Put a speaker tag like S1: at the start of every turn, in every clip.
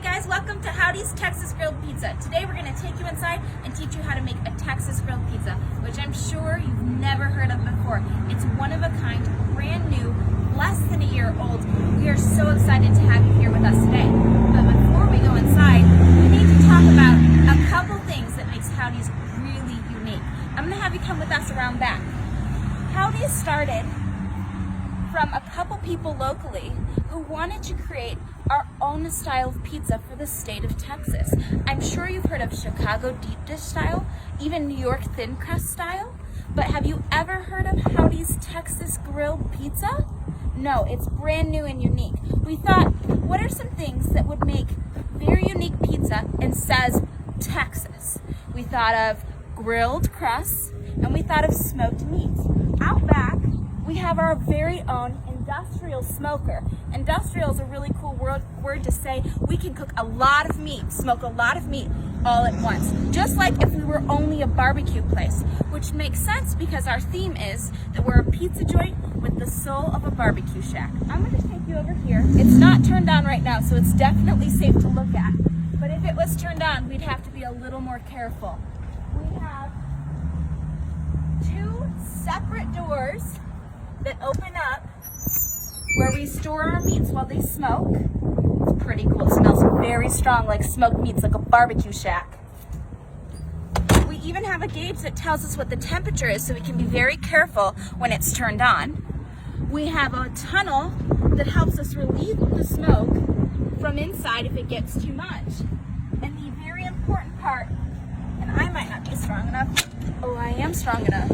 S1: Hey guys, welcome to Howdy's Texas Grilled Pizza. Today we're going to take you inside and teach you how to make a Texas Grilled Pizza, which I'm sure you've never heard of before. It's one of a kind, brand new, less than a year old. We are so excited to have you here with us today. But before we go inside, we need to talk about a couple things that makes Howdy's really unique. I'm going to have you come with us around back. Howdy's started from a couple people locally who wanted to create our own style of pizza for the state of Texas. I'm sure you've heard of Chicago deep dish style, even New York thin crust style, but have you ever heard of Howdy's Texas Grilled Pizza? No, it's brand new and unique. We thought, what are some things that would make very unique pizza and says Texas? We thought of grilled crusts and we thought of smoked meats. Out back, we have our very own industrial smoker. Industrial is a really cool word to say we can cook a lot of meat, smoke a lot of meat all at once. Just like if we were only a barbecue place, which makes sense because our theme is that we're a pizza joint with the soul of a barbecue shack. I'm going to take you over here. It's not turned on right now, so it's definitely safe to look at. But if it was turned on, we'd have to be a little more careful. We have two separate doors that open up where we store our meats while they smoke. It's pretty cool. It smells very strong like smoked meats, like a barbecue shack. We even have a gauge that tells us what the temperature is so we can be very careful when it's turned on. We have a tunnel that helps us relieve the smoke from inside if it gets too much. And the very important part, and I might not be strong enough, oh, I am strong enough,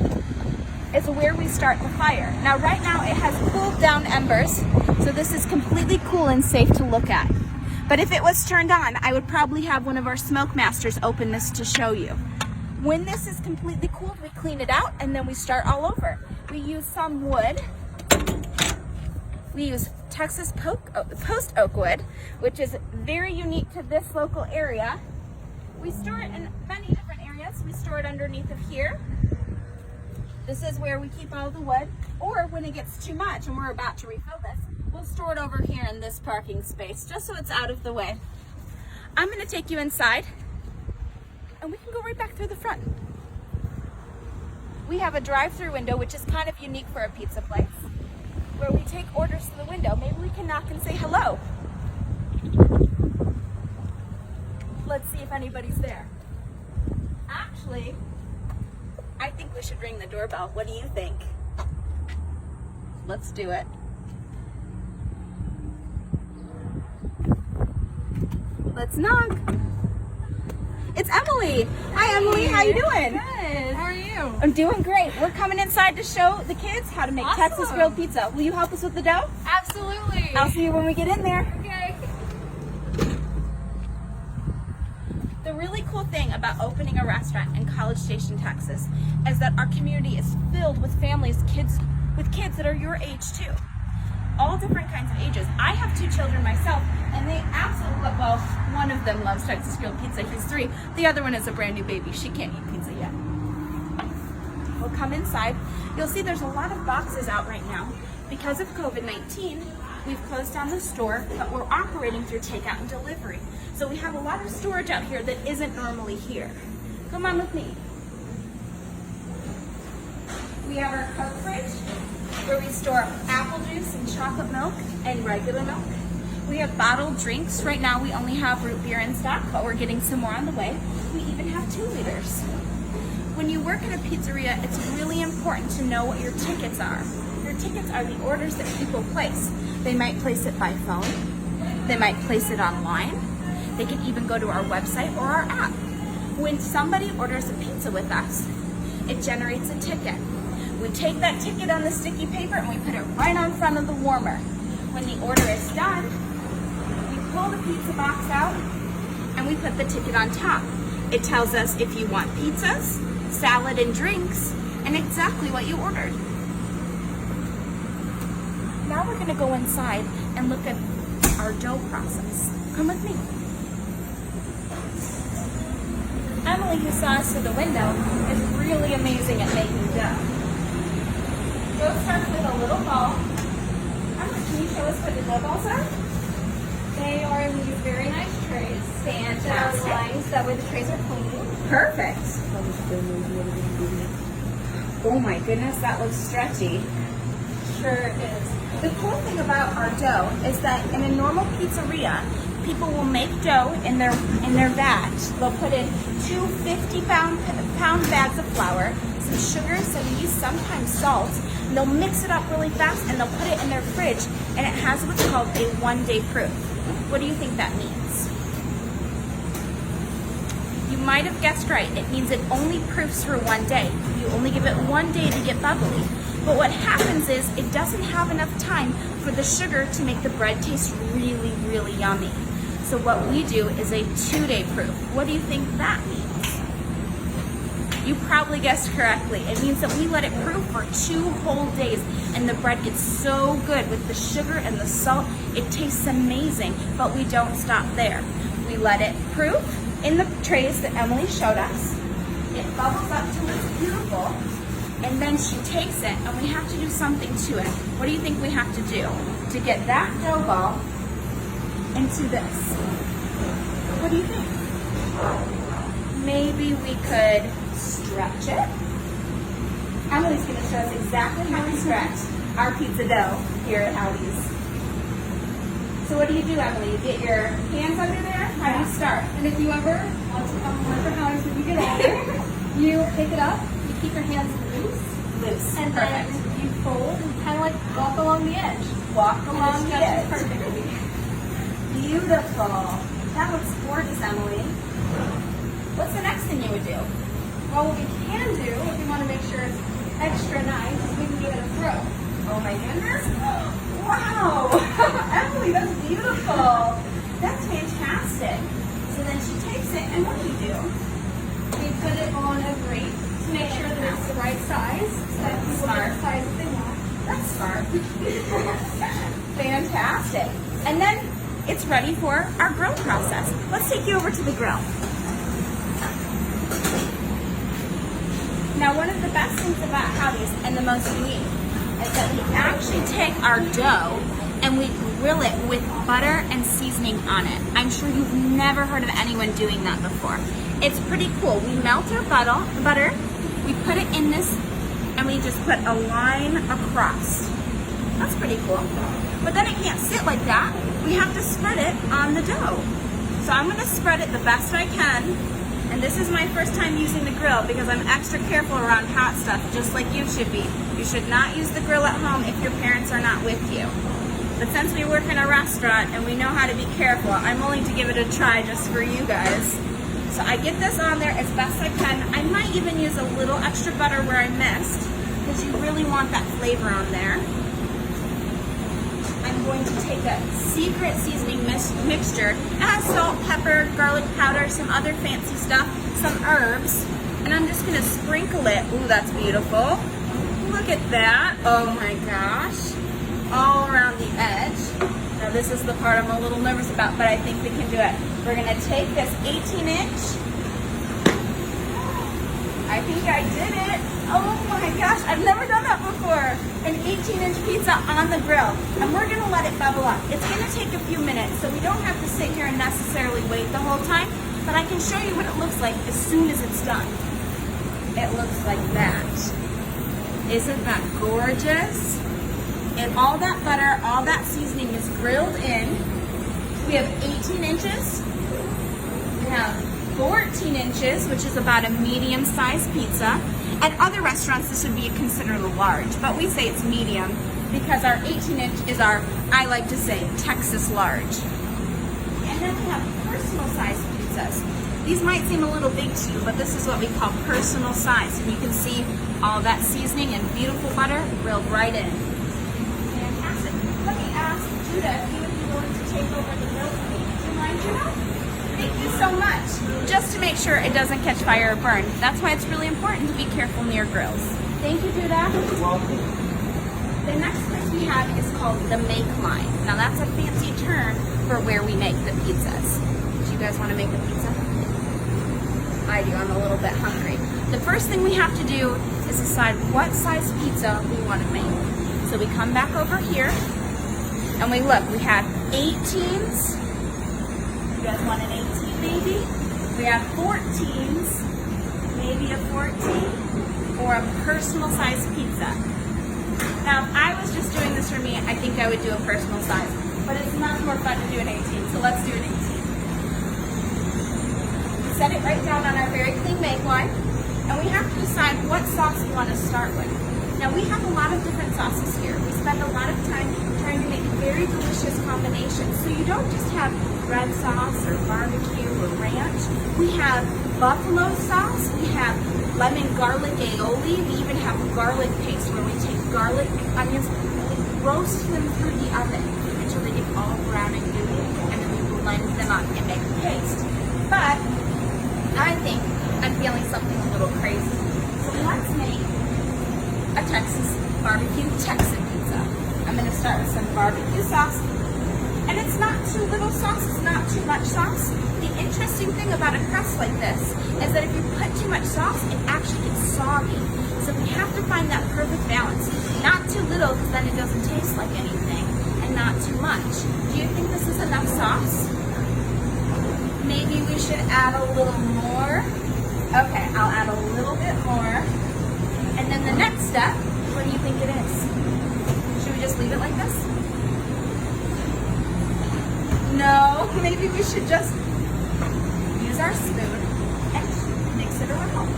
S1: is where we start the fire. Now right now it has cooled down embers, so this is completely cool and safe to look at. But if it was turned on, I would probably have one of our smoke masters open this to show you. When this is completely cooled, we clean it out and then we start all over. We use some wood. We use Texas post oak wood, which is very unique to this local area. We store it in many different areas. We store it underneath of here. This is where we keep all the wood, or when it gets too much and we're about to refill this, we'll store it over here in this parking space, just so it's out of the way. I'm gonna take you inside, and we can go right back through the front. We have a drive-through window, which is kind of unique for a pizza place, where we take orders to the window. Maybe we can knock and say hello. Let's see if anybody's there. Actually, I think we should ring the doorbell. What do you think? Let's do it. Let's knock. It's Emily. Hi, Emily. How you doing?
S2: Good. How are you?
S1: I'm doing great. We're coming inside to show the kids how to make
S2: Awesome.
S1: Texas Grilled Pizza. Will you help us with the dough?
S2: Absolutely.
S1: I'll see you when we get in there.
S2: Okay.
S1: The really cool thing about opening a restaurant in College Station, Texas, is that our community is filled with families, kids that are your age too. All different kinds of ages. I have two children myself, and they absolutely love, well, one of them loves Texas Grilled Pizza. He's 3. The other one is a brand new baby. She can't eat pizza yet. We'll come inside. You'll see there's a lot of boxes out right now. Because of COVID-19, we've closed down the store, but we're operating through takeout and delivery. So we have a lot of storage out here that isn't normally here. Come on with me. We have our Coke fridge, where we store apple juice and chocolate milk and regular milk. We have bottled drinks. Right now we only have root beer in stock, but we're getting some more on the way. We even have 2 liters. When you work at a pizzeria, it's really important to know what your tickets are. Your tickets are the orders that people place. They might place it by phone. They might place it online. They can even go to our website or our app. When somebody orders a pizza with us, it generates a ticket. We take that ticket on the sticky paper and we put it right on front of the warmer. When the order is done, we pull the pizza box out and we put the ticket on top. It tells us if you want pizzas, salad and drinks, and exactly what you ordered. Now we're gonna go inside and look at our dough process. Come with me. Emily, who saw us through the window, is really amazing at making dough. Dough starts with a little ball. Emily, can you show us where the dough balls are?
S3: They are in these very nice trays.
S1: Fantastic.
S3: They're lined so that way the trays are clean.
S1: Perfect. Oh my goodness, that looks stretchy.
S3: Sure is.
S1: The cool thing about our dough is that in a normal pizzeria, people will make dough in their vat. They'll put in two 50-pound bags of flour, some sugar, some yeast, sometimes salt. And they'll mix it up really fast and they'll put it in their fridge, and it has what's called a one-day proof. What do you think that means? You might have guessed right. It means it only proofs for 1 day. You only give it 1 day to get bubbly. But what happens is it doesn't have enough time for the sugar to make the bread taste really, really yummy. So what we do is a 2-day proof. What do you think that means? You probably guessed correctly. It means that we let it proof for 2 whole days, and the bread gets so good with the sugar and the salt. It tastes amazing, but we don't stop there. We let it proof in the trays that Emily showed us. It bubbles up till it's beautiful, and then she takes it, and we have to do something to it. What do you think we have to do to get that dough ball into this? What do you think? Maybe we could stretch it. Emily's going to show us exactly how we stretch our pizza dough here at Howdy's. So what do you do, Emily? You get your hands under there? How do you start?
S3: And if you ever want to come work for Howdy's when you get older, you pick it up, you keep your hands loose, and
S1: Perfect.
S3: then you fold and kind of like walk along the edge.
S1: Walk
S3: And
S1: along
S3: it
S1: the
S3: stretches
S1: edge.
S3: perfectly.
S1: Beautiful. That looks gorgeous, Emily. What's the next thing you would do?
S3: Well, what we can do, if you want to make sure it's extra nice, is we can give it a throw.
S1: Oh my goodness. Wow. Emily, that's beautiful. That's fantastic. So then she takes it, and what do you do?
S3: We put it on a grate to make sure that it's the right size, so that people
S1: Smart.
S3: get the size that they want.
S1: That's smart. Fantastic. And then it's ready for our grill process. Let's take you over to the grill. Now, one of the best things about Howdy's, and the most unique, is that we actually take our dough and we grill it with butter and seasoning on it. I'm sure you've never heard of anyone doing that before. It's pretty cool. We melt our butter, we put it in this, and we just put a line across. That's pretty cool. But then it can't sit like that. We have to spread it on the dough. So I'm going to spread it the best I can. And this is my first time using the grill because I'm extra careful around hot stuff, just like you should be. You should not use the grill at home if your parents are not with you. But since we work in a restaurant and we know how to be careful, I'm willing to give it a try just for you guys. So I get this on there as best I can. I might even use a little extra butter where I missed, because you really want that flavor on there. I'm going to take a secret seasoning mixture. It has salt, pepper, garlic powder, some other fancy stuff, some herbs, and I'm just going to sprinkle it. Ooh, that's beautiful. Look at that. Oh my gosh. All around the edge. Now this is the part I'm a little nervous about, but I think we can do it. We're going to take this 18-inch. I think I did it. Oh my gosh, I've never done that before. An 18-inch pizza on the grill. And we're gonna let it bubble up. It's gonna take a few minutes, so we don't have to sit here and necessarily wait the whole time, but I can show you what it looks like as soon as it's done. It looks like that. Isn't that gorgeous? And all that butter, all that seasoning is grilled in. We have 18 inches. We have 14 inches, which is about a medium-sized pizza. At other restaurants, this would be considered a large, but we say it's medium because our 18-inch is our, I like to say, Texas large. And then we have personal-sized pizzas. These might seem a little big to you, but this is what we call personal size. And you can see all that seasoning and beautiful butter grilled right in. Fantastic. Let me ask Judah if he would be willing to take over the grill for me. Do you mind, Judah? Thank you so much. Just to make sure it doesn't catch fire or burn. That's why it's really important to be careful near grills. Thank you, Judah.
S4: You're welcome.
S1: The next place we have is called the make line. Now that's a fancy term for where we make the pizzas. Do you guys want to make a pizza? I do. I'm a little bit hungry. The first thing we have to do is decide what size pizza we want to make. So we come back over here and we look. We have 18s, want an 18 maybe? We have 14s, maybe a 14, or a personal size pizza. Now, if I was just doing this for me, I think I would do a personal size, but it's much more fun to do an 18, so let's do an 18. We set it right down on our very clean make line, and we have to decide what sauce we want to start with. Now, we have a lot of different sauces here. We spend a lot of time trying to make very delicious combinations. So you don't just have red sauce or barbecue or ranch. We have buffalo sauce. We have lemon garlic aioli. We even have garlic paste where we take garlic and onions and we roast them through the oven until they get all brown and gooey, and then we blend them up and make a paste. But I think I'm feeling something a little crazy. So let's make a Texas barbecue Texan pizza. I'm going to start with some barbecue sauce. And it's not too little sauce, it's not too much sauce. The interesting thing about a crust like this is that if you put too much sauce, it actually gets soggy. So we have to find that perfect balance. Not too little, because then it doesn't taste like anything, and not too much. Do you think this is enough sauce? Maybe we should add a little more. Okay, I'll add a little bit more. And then the next step, what do you think it is? Should we just leave it like this? No, maybe we should just use our spoon and mix it around.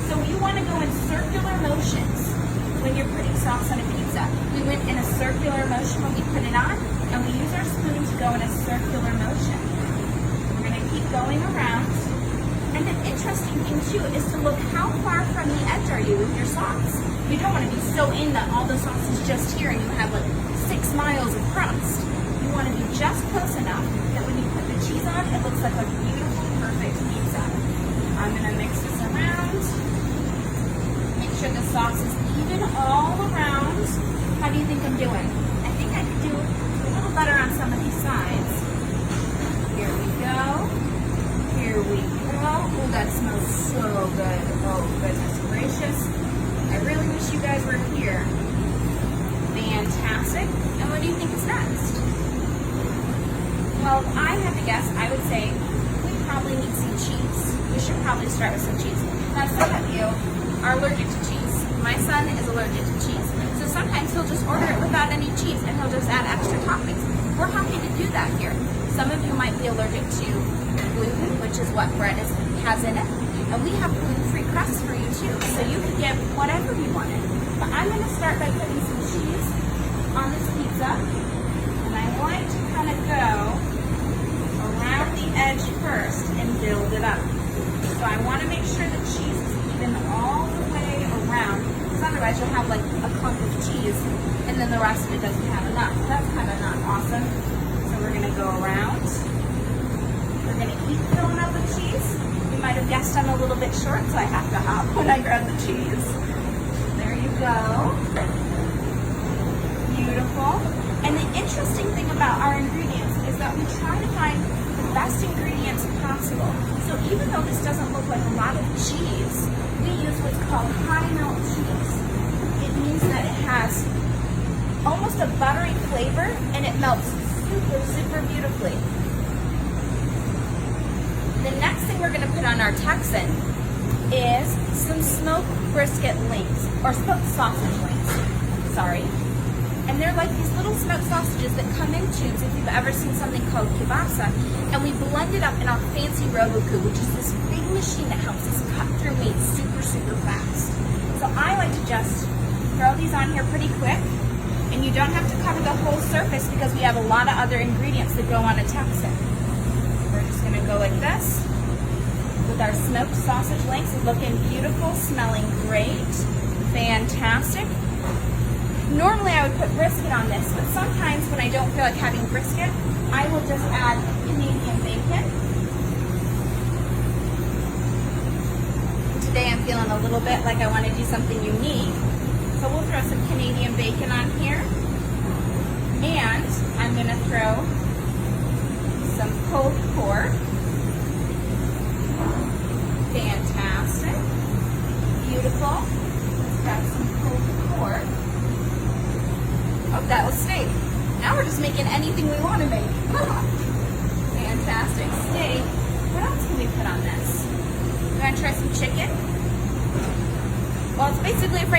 S1: So you want to go in circular motions when you're putting sauce on a pizza. We went in a circular motion when we put it on, and we use our spoon to go in a circular motion. We're going to keep going around. And an interesting thing too is to look how far from the edge are you with your sauce. You don't want to be so in that all the sauce is just here and you have like 6 miles of crust. You want to be just close enough that when you put the cheese on, it looks like a beautiful, perfect pizza. I'm going to mix this around. Make sure the sauce is even all around. How do you think I'm doing? I think I could do a little better on some of these sides. Here we go. Here we go. Oh, that smells so good. Oh, goodness gracious. I really wish you guys were here. Fantastic. And what do you think is next? Well, if I had to guess, I would say we probably need some cheese. We should probably start with some cheese. Now, some of you are allergic to cheese. My son is allergic to cheese. So sometimes he'll just order it without any cheese and he'll just add extra toppings. We're happy to do that here. Some of you might be allergic to gluten, which is what bread has in it. And we have gluten-free crusts for you too. So you can get whatever you wanted. But I'm going to start by putting some cheese on this pizza. And I like to kind of go around the edge first and build it up. So I want to make sure the cheese is even all the way around, because otherwise you'll have like a clump of cheese and then the rest of it doesn't have enough. That's kind of not awesome. So we're going to go around. We're going to keep filling up with cheese. You might have guessed I'm a little bit short, so I have to hop when I grab the cheese. There you go. Beautiful. And the interesting thing about our ingredients is that we try to find the best ingredients possible. So even though this doesn't look like a lot of cheese, we use what's called high melt cheese. It means that it has almost a buttery flavor and it melts super, super beautifully. The next thing we're going to put on our Texan is some smoked brisket links, or smoked sausage links, sorry. And they're like these little smoked sausages that come in tubes, if you've ever seen something called kielbasa. And we blend it up in our fancy Roboku, which is this big machine that helps us cut through meat super, super fast. So I like to just throw these on here pretty quick. And you don't have to cover the whole surface because we have a lot of other ingredients that go on a Texan. We're just going to go like this. With our smoked sausage links, looking beautiful, smelling great, fantastic. Normally I would put brisket on this, but sometimes when I don't feel like having brisket, I will just add Canadian bacon. Today I'm feeling a little bit like I want to do something unique, so we'll throw some Canadian bacon on here. And I'm going to throw some pulled pork. Fantastic. Beautiful. Let's grab some pulled pork. Oh, that was steak. Now we're just making anything we want to make. Fantastic.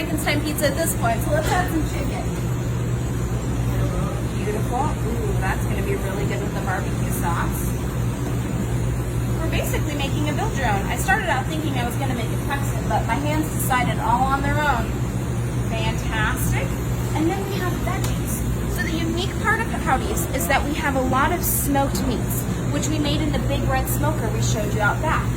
S1: Frankenstein pizza at this point, so let's add some chicken. Beautiful. Ooh, that's gonna be really good with the barbecue sauce. We're basically making a build your own. I started out thinking I was gonna make a Texan, but my hands decided all on their own. Fantastic. And then we have veggies. So the unique part of Howdy's is that we have a lot of smoked meats, which we made in the big red smoker we showed you out back.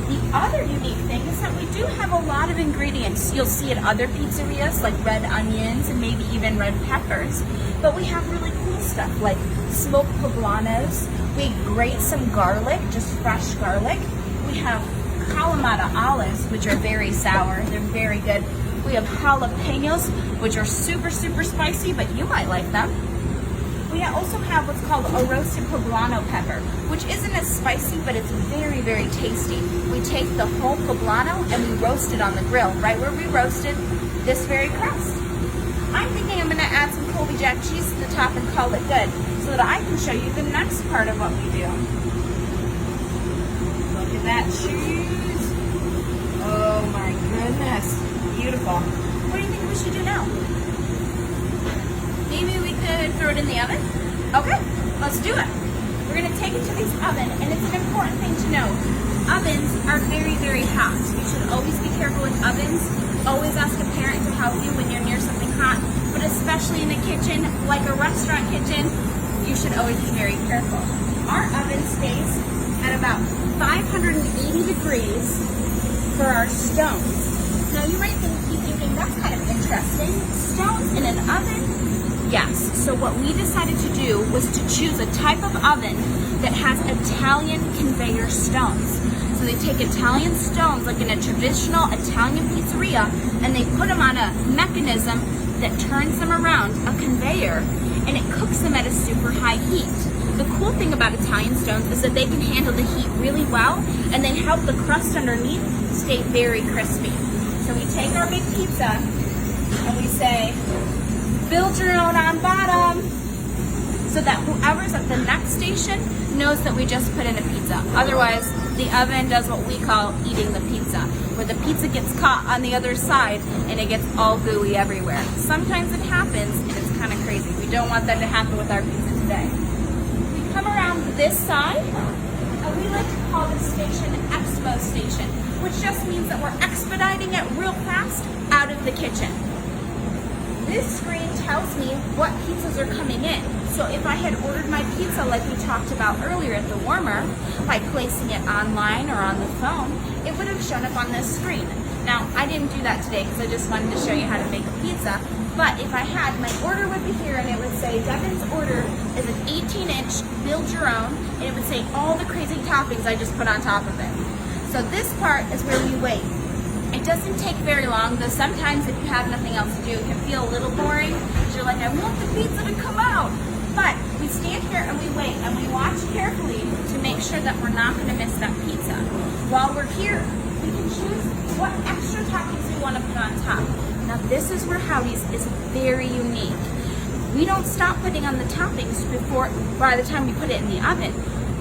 S1: The other unique thing is that we do have a lot of ingredients you'll see at other pizzerias, like red onions and maybe even red peppers. But we have really cool stuff like smoked poblanos. We grate some garlic, just fresh garlic. We have Kalamata olives, which are very sour. They're very good. We have jalapenos, which are super, super spicy, but you might like them. We also have what's called a roasted poblano pepper, which isn't as spicy, but it's very, very tasty. We take the whole poblano and we roast it on the grill, right where we roasted this very crust. I'm thinking I'm gonna add some Colby Jack cheese to the top and call it good, so that I can show you the next part of what we do. Look at that cheese. Oh my goodness, beautiful. What do you think we should do now? Maybe we could throw it in the oven? Okay, let's do it. We're gonna take it to this oven, and it's an important thing to know. Ovens are very, very hot. You should always be careful with ovens. Always ask a parent to help you when you're near something hot, but especially in a kitchen, like a restaurant kitchen, you should always be very careful. Our oven stays at about 580 degrees for our stones. Now you might be thinking, that's kind of interesting. Stones in an oven? Yes, so what we decided to do was to choose a type of oven that has Italian conveyor stones. So they take Italian stones, like in a traditional Italian pizzeria, and they put them on a mechanism that turns them around, a conveyor, and it cooks them at a super high heat. The cool thing about Italian stones is that they can handle the heat really well, and they help the crust underneath stay very crispy. So we take our big pizza, and we say, build your own on bottom, so that whoever's at the next station knows that we just put in a pizza. Otherwise, the oven does what we call eating the pizza, where the pizza gets caught on the other side and it gets all gooey everywhere. Sometimes it happens and it's kind of crazy. We don't want that to happen with our pizza today. We come around this side, and we like to call this station Expo Station, which just means that we're expediting it real fast out of the kitchen. This screen tells me what pizzas are coming in. So if I had ordered my pizza like we talked about earlier at the warmer, by placing it online or on the phone, it would have shown up on this screen. Now, I didn't do that today because I just wanted to show you how to make a pizza. But if I had, my order would be here, and it would say Devin's order is an 18-inch build your own, and it would say all the crazy toppings I just put on top of it. So this part is where we wait. It doesn't take very long, though sometimes if you have nothing else to do, it can feel a little boring, because you're like, I want the pizza to come out. But we stand here and we wait, and we watch carefully to make sure that we're not going to miss that pizza. While we're here, we can choose what extra toppings we want to put on top. Now this is where Howdy's is very unique. We don't stop putting on the toppings by the time we put it in the oven.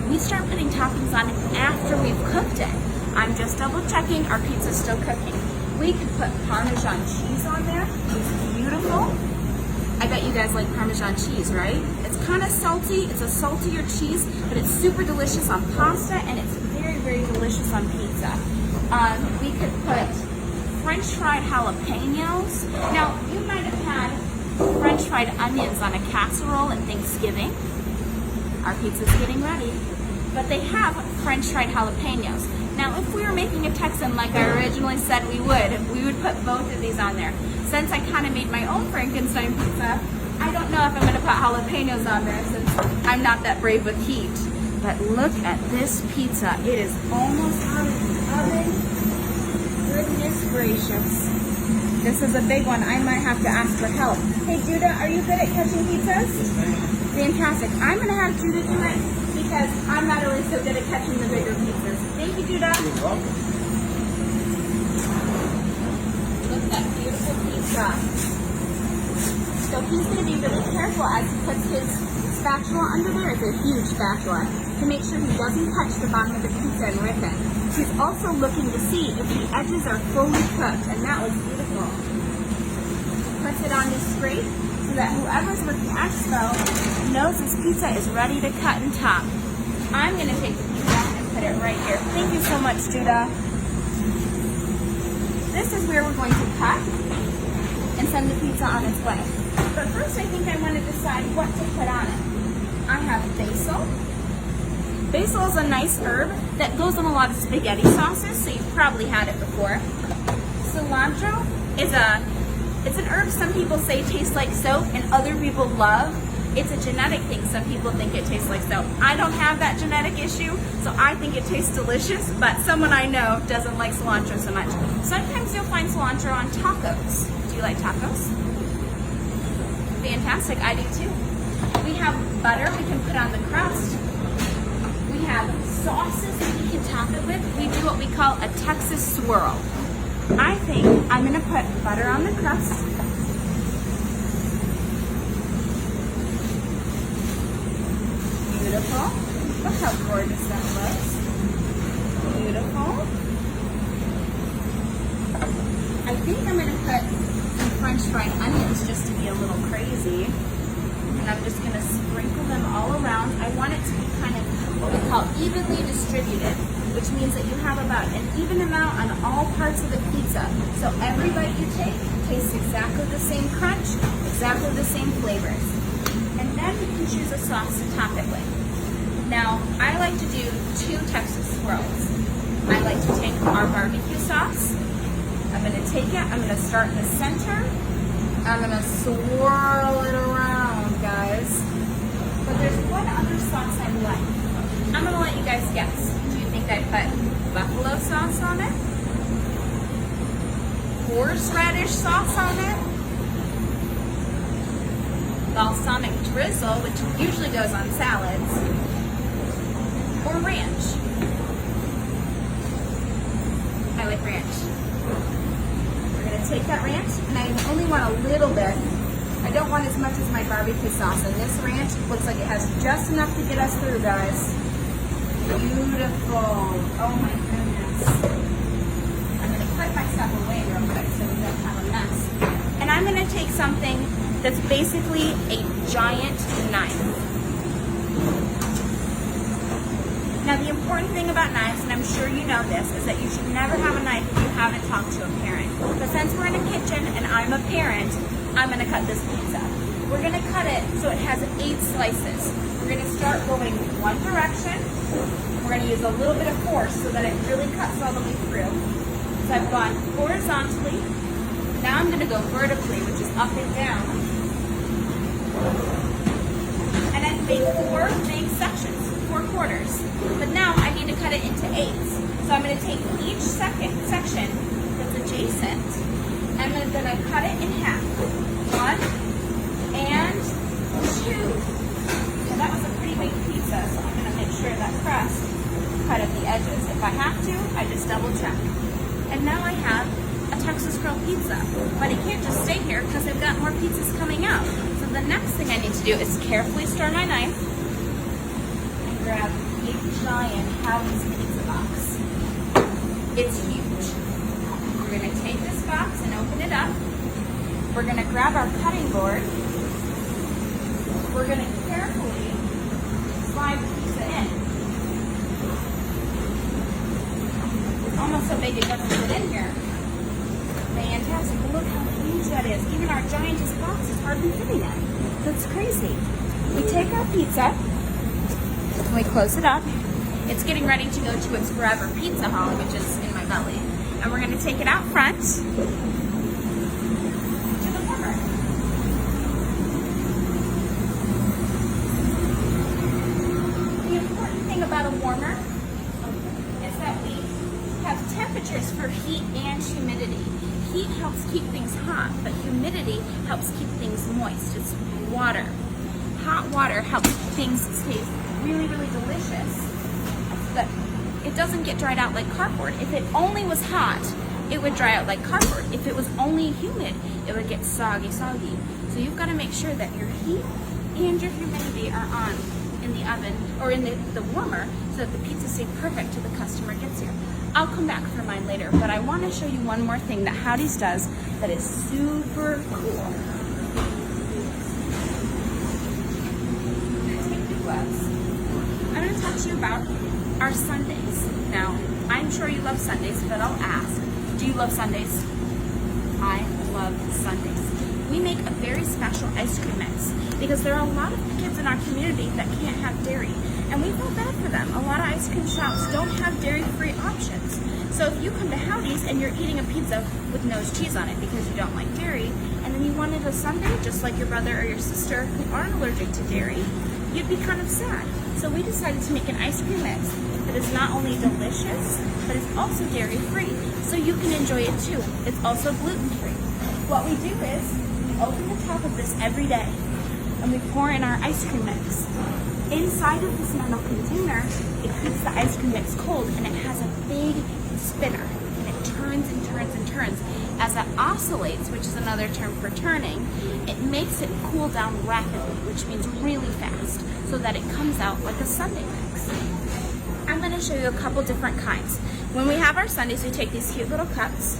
S1: We start putting toppings on it after we've cooked it. I'm just double checking our pizza's still cooking. We could put Parmesan cheese on there. It's beautiful. I bet you guys like Parmesan cheese, right? It's kind of salty. It's a saltier cheese, but it's super delicious on pasta, and it's very, very delicious on pizza. We could put French fried jalapenos. Now, you might have had French fried onions on a casserole at Thanksgiving. Our pizza's getting ready. But they have French fried jalapenos. Now, if we were making a Texan like I originally said we would put both of these on there. Since I kind of made my own Frankenstein pizza, I don't know if I'm going to put jalapenos on there since I'm not that brave with heat. But look at this pizza. It is almost out of the oven. Goodness gracious. This is a big one. I might have to ask for help. Hey, Judah, are you good at catching pizzas? Fantastic. I'm going to have Judah do it, because I'm not really so good at catching the bigger pizzas. Thank you, Judah.
S4: You're welcome.
S1: Look at that beautiful pizza. So he's going to be really careful as he puts his spatula under there. It's a huge spatula to make sure he doesn't touch the bottom of the pizza and rip it. He's also looking to see if the edges are fully cooked, and that looks beautiful. Puts it on his scrape so that whoever's with the expo knows his pizza is ready to cut and top. I'm gonna take the pizza and put it right here. Thank you so much, Judah. This is where we're going to cut and send the pizza on its way. But first I think I want to decide what to put on it. I have basil. Basil is a nice herb that goes in a lot of spaghetti sauces, so you've probably had it before. Cilantro is it's an herb some people say tastes like soap and other people love. It's a genetic thing. Some people think it tastes like soap. I don't have that genetic issue, so I think it tastes delicious, but someone I know doesn't like cilantro so much. Sometimes you'll find cilantro on tacos. Do you like tacos? Fantastic, I do too. We have butter we can put on the crust. We have sauces that we can top it with. We do what we call a Texas swirl. I think I'm gonna put butter on the crust. Beautiful. Look how gorgeous that looks. Beautiful. I think I'm gonna put some French fried onions just to be a little crazy. And I'm just gonna sprinkle them all around. I want it to be kind of what we call evenly distributed, which means that you have about an even amount on all parts of the pizza. So every bite you take tastes exactly the same crunch, exactly the same flavors. And then you can choose a sauce to top it with. Now, I like to do 2 Texas swirls. I like to take our barbecue sauce. I'm gonna take it, I'm gonna start in the center. I'm gonna swirl it around, guys. But there's one other sauce I like. I'm gonna let you guys guess. Do you think I put buffalo sauce on it? Horseradish sauce on it? Balsamic drizzle, which usually goes on salads? Or ranch? I like ranch. We're gonna take that ranch, and I only want a little bit. I don't want as much as my barbecue sauce, and this ranch looks like it has just enough to get us through, guys. Beautiful. Oh my goodness. I'm gonna put my stuff away real quick so we don't have a mess. And I'm gonna take something that's basically a giant knife. Now the important thing about knives, and I'm sure you know this, is that you should never have a knife if you haven't talked to a parent. But since we're in a kitchen and I'm a parent, I'm gonna cut this pizza. We're gonna cut it so it has 8 slices. We're gonna start going one direction. We're gonna use a little bit of force so that it really cuts all the way through. So I've gone horizontally. Now I'm gonna go vertically, which is up and down. And I've made 4 big sections, 4 quarters. But now I need to cut it into 8s. So I'm gonna take each section that's adjacent, and I'm gonna cut it in half. 1 and 2. So that was a pretty big pizza, so I'm gonna make sure that crust cut at the edges. If I have to, I just double check. And now I have a Texas grill pizza. But I can't just stay here because I've got more pizzas coming out. So the next thing I need to do is carefully stir my knife and grab a giant Howdy's pizza box. It's huge. We're gonna take this box and open it up. We're gonna grab our cutting board. We're gonna carefully slide the pizza in. It's almost so big it doesn't fit in here. Fantastic. Look how huge that is. Even our giantest box is hardly fitting it. That's crazy. We take our pizza and we close it up. It's getting ready to go to its forever pizza hole, which is in my belly. And we're going to take it out front to the warmer. The important thing about a warmer is that we have temperatures for heat and humidity. Heat helps keep things hot, but humidity helps keep things moist. It's water. Hot water helps things taste really, really delicious, but it doesn't get dried out like cardboard. If it only was hot, it would dry out like cardboard. If it was only humid, it would get soggy. So you've got to make sure that your heat and your humidity are on in the oven or in the warmer so that the pizza stays perfect till the customer gets here. I'll come back for mine later, but I want to show you one more thing that Howdy's does that is super cool. Take the gloves. I'm going to talk to you about our sundaes. Now, I'm sure you love sundaes, but I'll ask, do you love sundaes? I love sundaes. We make a very special ice cream mix because there are a lot of kids in our community that can't have dairy, and we feel bad for them. A lot of ice cream shops don't have dairy-free options. So if you come to Howdy's and you're eating a pizza with no cheese on it because you don't like dairy, and then you wanted a sundae just like your brother or your sister who aren't allergic to dairy, you'd be kind of sad. So we decided to make an ice cream mix that is not only delicious, but it's also dairy-free, so you can enjoy it too. It's also gluten-free. What we do is, we open the top of this every day, and we pour in our ice cream mix. Inside of this metal container, it keeps the ice cream mix cold, and it has a big spinner, and it turns and turns and turns. As it oscillates, which is another term for turning, it makes it cool down rapidly, which means really fast, so that it comes out like a sundae mix. I'm going to show you a couple different kinds. When we have our sundaes, we take these cute little cups.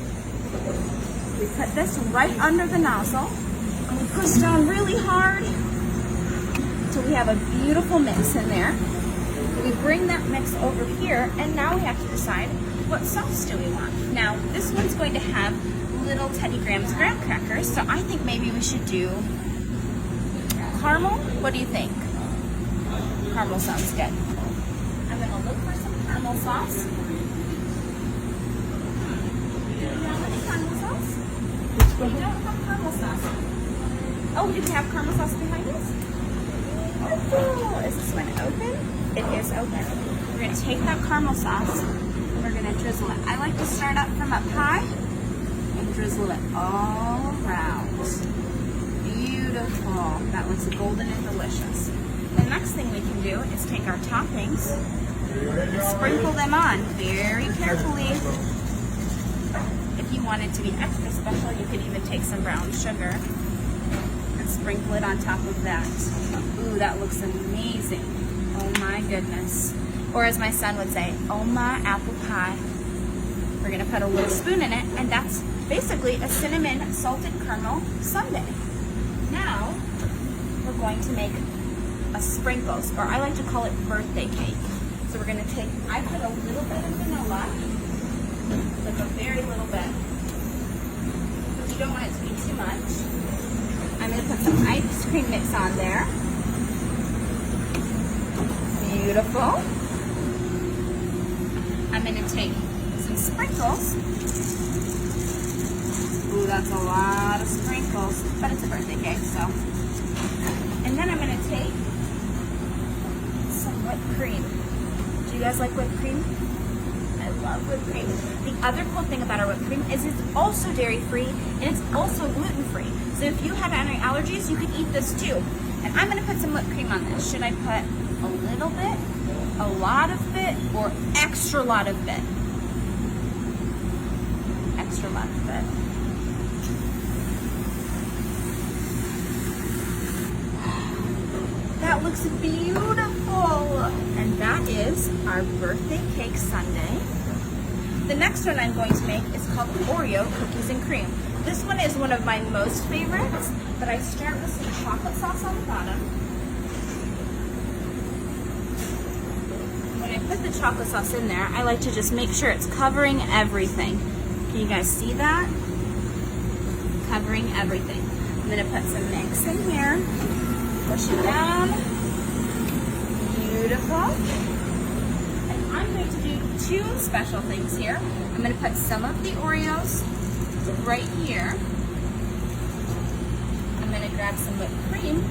S1: We put this right under the nozzle, and we push down really hard until we have a beautiful mix in there. We bring that mix over here, and now we have to decide what sauce do we want. Now, this one's going to have little Teddy Grahams graham crackers, so I think maybe we should do caramel. What do you think? Caramel sounds good. I'm going to look for some caramel sauce. Do you have any caramel sauce? We don't have caramel sauce. Oh, do we have caramel sauce behind us? Oh, cool. Is this one open? It is open. We're going to take that caramel sauce and we're going to drizzle it. I like to start up from up high and drizzle it all around. Beautiful. That looks golden and delicious. The next thing we can do is take our toppings and sprinkle them on very carefully. If you want it to be extra special, you could even take some brown sugar and sprinkle it on top of that. Ooh, that looks amazing. Oh my goodness. Or as my son would say, oh my apple pie. We're gonna put a little spoon in it, and that's basically a cinnamon salted caramel sundae. Now, we're going to make a sprinkles, or I like to call it birthday cake. So we're gonna take, I put a little bit of vanilla, like a very little bit, but you don't want it to be too much. I'm gonna put some ice cream mix on there. Beautiful. I'm gonna take some sprinkles. Ooh, that's a lot of sprinkles, but it's a birthday cake, so. And then I'm gonna take some whipped cream. Do you guys like whipped cream? I love whipped cream. The other cool thing about our whipped cream is it's also dairy-free and it's also gluten-free. So if you have any allergies, you can eat this too. And I'm gonna put some whipped cream on this. Should I put a little bit, a lot of bit, or extra lot of bit? Extra lot of bit. That looks beautiful. And that is our birthday cake sundae. The next one I'm going to make is called Oreo cookies and cream. This one is one of my most favorites, but I start with some chocolate sauce on the bottom. When I put the chocolate sauce in there, I like to just make sure it's covering everything. Can you guys see that? Covering everything. I'm gonna put some mix in here. Push it down. Beautiful. And I'm going to do two special things here. I'm going to put some of the Oreos right here. I'm going to grab some whipped cream.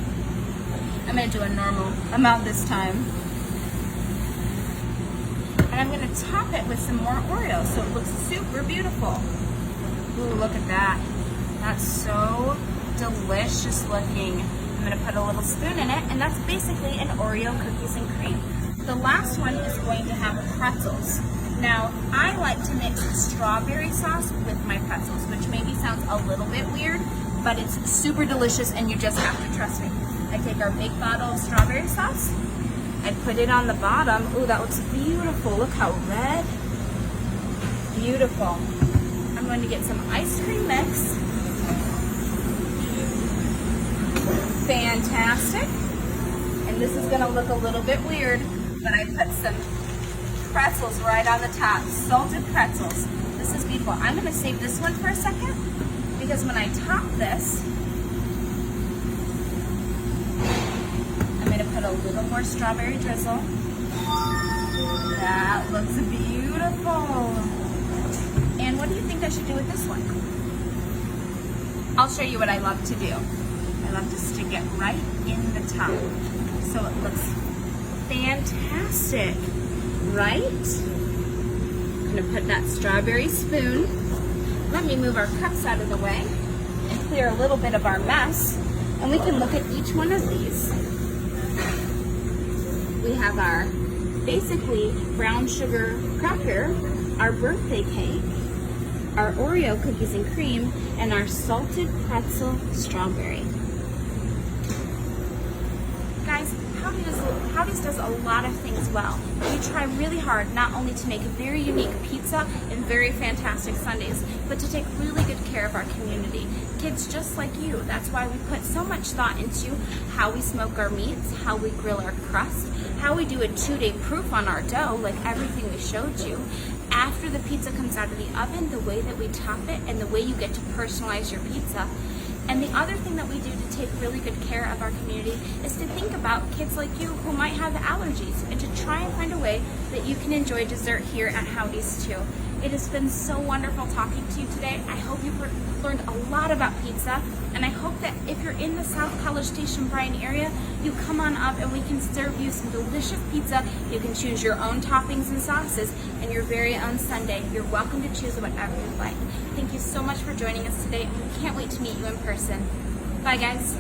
S1: I'm going to do a normal amount this time. And I'm going to top it with some more Oreos so it looks super beautiful. Ooh, look at that. That's so delicious looking. I'm going to put a little spoon in it, and that's basically an Oreo cookies and cream. The last one is going to have pretzels. Now, I like to mix strawberry sauce with my pretzels, which maybe sounds a little bit weird, but it's super delicious and you just have to trust me. I take our big bottle of strawberry sauce. I put it on the bottom. Ooh, that looks beautiful. Look how red. Beautiful. I'm going to get some ice cream mix. Fantastic. And this is gonna look a little bit weird, but I put some pretzels right on the top, salted pretzels. This is beautiful. I'm gonna save this one for a second because when I top this, I'm gonna put a little more strawberry drizzle. That looks beautiful. And what do you think I should do with this one? I'll show you what I love to do. I love to stick it right in the top. So it looks fantastic, right? I'm gonna put that strawberry spoon. Let me move our cups out of the way and clear a little bit of our mess. And we can look at each one of these. We have our basically brown sugar cracker, our birthday cake, our Oreo cookies and cream, and our salted pretzel strawberry. Guys, Howdy's does a lot of things well. We try really hard not only to make a very unique pizza and very fantastic sundaes, but to take really good care of our community. Kids just like you. That's why we put so much thought into how we smoke our meats, how we grill our crust, how we do a 2-day proof on our dough, like everything we showed you. After the pizza comes out of the oven, the way that we top it and the way you get to personalize your pizza. And the other thing that we do to take really good care of our community is to think about kids like you who might have allergies and to try and find a way that you can enjoy dessert here at Howdy's too. It has been so wonderful talking to you today. I hope you've learned a lot about pizza, and I hope that if you're in the South College Station Bryan area, you come on up and we can serve you some delicious pizza. You can choose your own toppings and sauces and your very own sundae. You're welcome to choose whatever you'd like. Thank you so much for joining us today, and we can't wait to meet you in person. Bye guys.